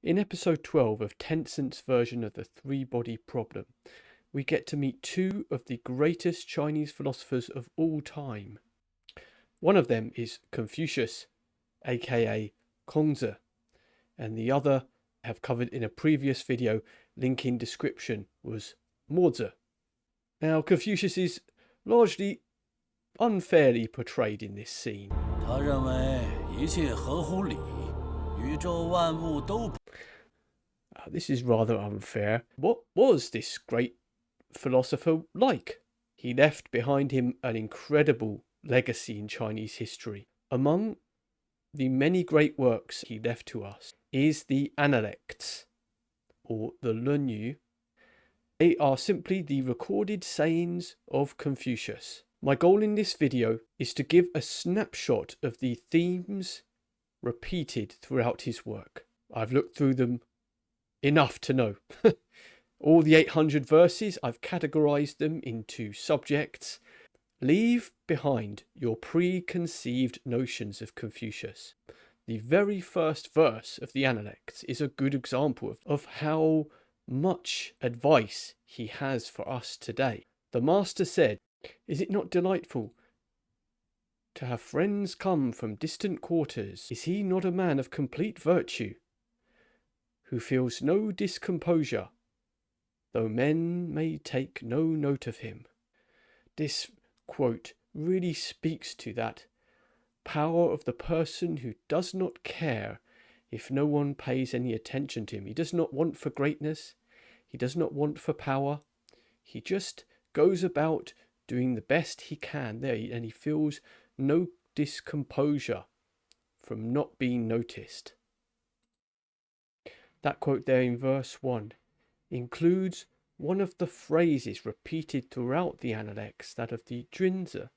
In episode 12 of Tencent's version of the three-body problem, we get to meet two of the greatest Chinese philosophers of all time. One of them is Confucius, aka Kongzi, and the other I have covered in a previous video, link in description, was Mozi. Now, Confucius is largely unfairly portrayed in this scene. This is rather unfair. What was this great philosopher like? He left behind him an incredible legacy in Chinese history. Among the many great works he left to us is the Analects, or the Lunyu. They are simply the recorded sayings of Confucius. My goal in this video is to give a snapshot of the themes repeated throughout his work. I've looked through them enough to know. All the 800 verses, I've categorized them into subjects. Leave behind your preconceived notions of Confucius. The very first verse of the Analects is a good example of how much advice he has for us today. The master said, "Is it not delightful to have friends come from distant quarters? Is he not a man of complete virtue, who feels no discomposure, though men may take no note of him?" This quote really speaks to that power of the person who does not care if no one pays any attention to him. He does not want for greatness. He does not want for power. He just goes about doing the best he can there, and he feels no discomposure from not being noticed. That quote there in verse 1 includes one of the phrases repeated throughout the Analects, that of the Junzi,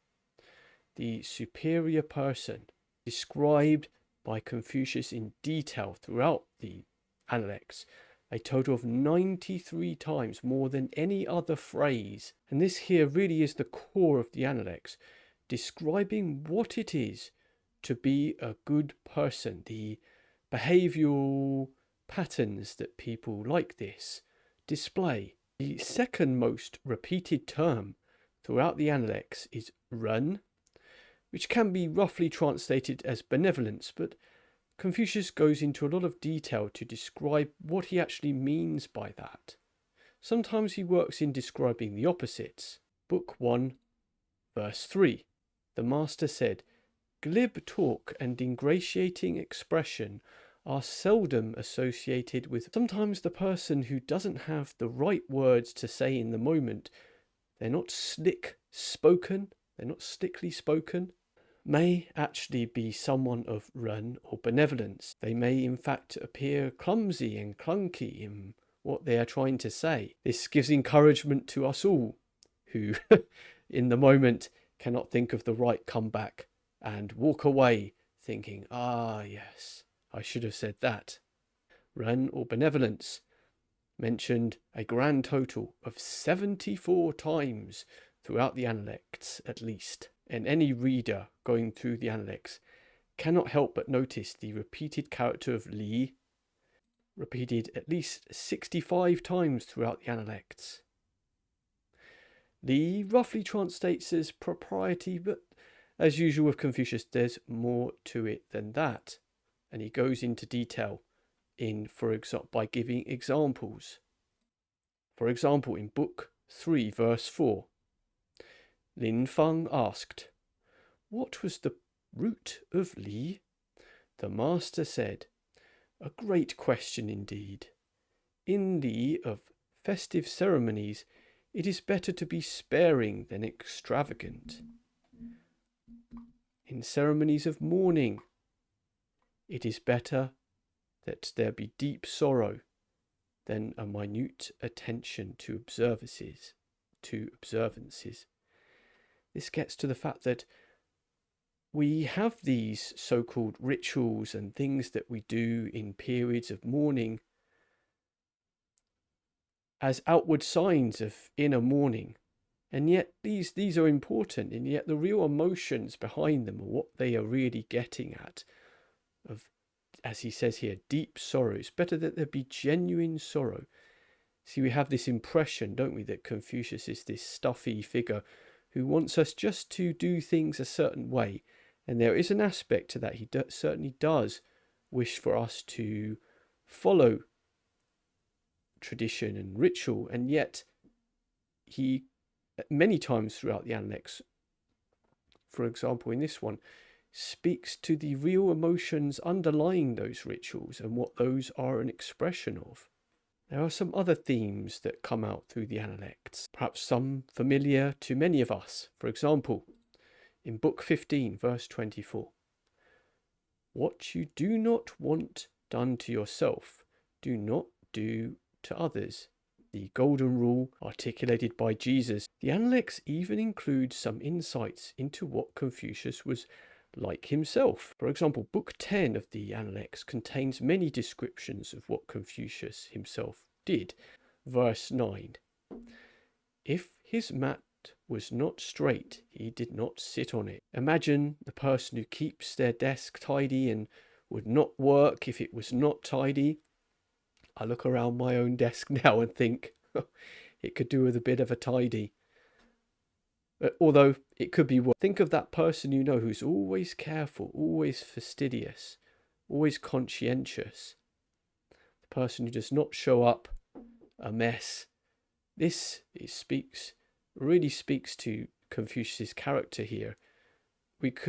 the superior person, described by Confucius in detail throughout the Analects, a total of 93 times, more than any other phrase. And this here really is the core of the Analects, describing what it is to be a good person, the behavioural patterns that people like this display. The second most repeated term throughout the Analects is ren, which can be roughly translated as benevolence, but Confucius goes into a lot of detail to describe what he actually means by that. Sometimes he works in describing the opposites. Book 1, verse 3. The master said, "Glib talk and ingratiating expression are seldom associated with..." Sometimes the person who doesn't have the right words to say in the moment, they're not slickly spoken, may actually be someone of ren or benevolence. They may in fact appear clumsy and clunky in what they are trying to say. This gives encouragement to us all who in the moment cannot think of the right comeback and walk away thinking, "Ah yes, I should have said that." Ren or benevolence mentioned a grand total of 74 times throughout the Analects at least. And any reader going through the Analects cannot help but notice the repeated character of Li, repeated at least 65 times throughout the Analects. Li roughly translates as propriety, but as usual with Confucius, there's more to it than that. And he goes into detail by giving examples. For example, in Book 3, verse 4, Lin Feng asked, "What was the root of Li?" The master said, "A great question indeed. In Li of festive ceremonies, it is better to be sparing than extravagant. In ceremonies of mourning, it is better that there be deep sorrow than a minute attention to observances. This gets to the fact that we have these so-called rituals and things that we do in periods of mourning as outward signs of inner mourning. And yet these are important, and yet the real emotions behind them are what they are really getting at, of as he says here, deep sorrow. It's better that there be genuine sorrow. See, we have this impression, don't we, that Confucius is this stuffy figure who wants us just to do things a certain way. And there is an aspect to that. He certainly does wish for us to follow tradition and ritual, and yet he, many times throughout the Analects, for example in this one, speaks to the real emotions underlying those rituals and what those are an expression of. There are some other themes that come out through the Analects, perhaps some familiar to many of us. For example, in Book 15, verse 24, what you do not want done to yourself, do not do to others. The golden rule articulated by Jesus. The Analects even include some insights into what Confucius was like himself. For example, Book 10 of the Analects contains many descriptions of what Confucius himself did. Verse 9, if his mat was not straight, he did not sit on it. Imagine the person who keeps their desk tidy and would not work if it was not tidy. I look around my own desk now and think it could do with a bit of a tidy. Although it could be worse. Think of that person you know who's always careful, always fastidious, always conscientious. The person who does not show up a mess. This really speaks to Confucius' character here.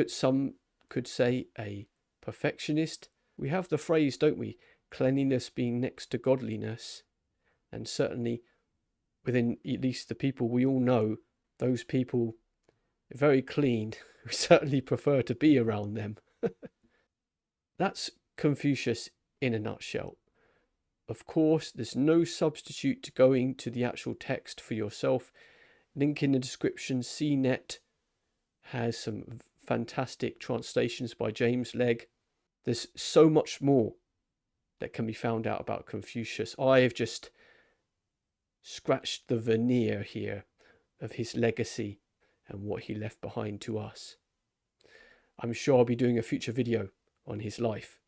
Some could say a perfectionist. We have the phrase, don't we? Cleanliness being next to godliness. And certainly within at least the people we all know, those people are very clean. We certainly prefer to be around them. That's Confucius in a nutshell. Of course, there's no substitute to going to the actual text for yourself. Link in the description. CNET has some fantastic translations by James Legge. There's so much more that can be found out about Confucius. I have just scratched the veneer here of his legacy and what he left behind to us. I'm sure I'll be doing a future video on his life.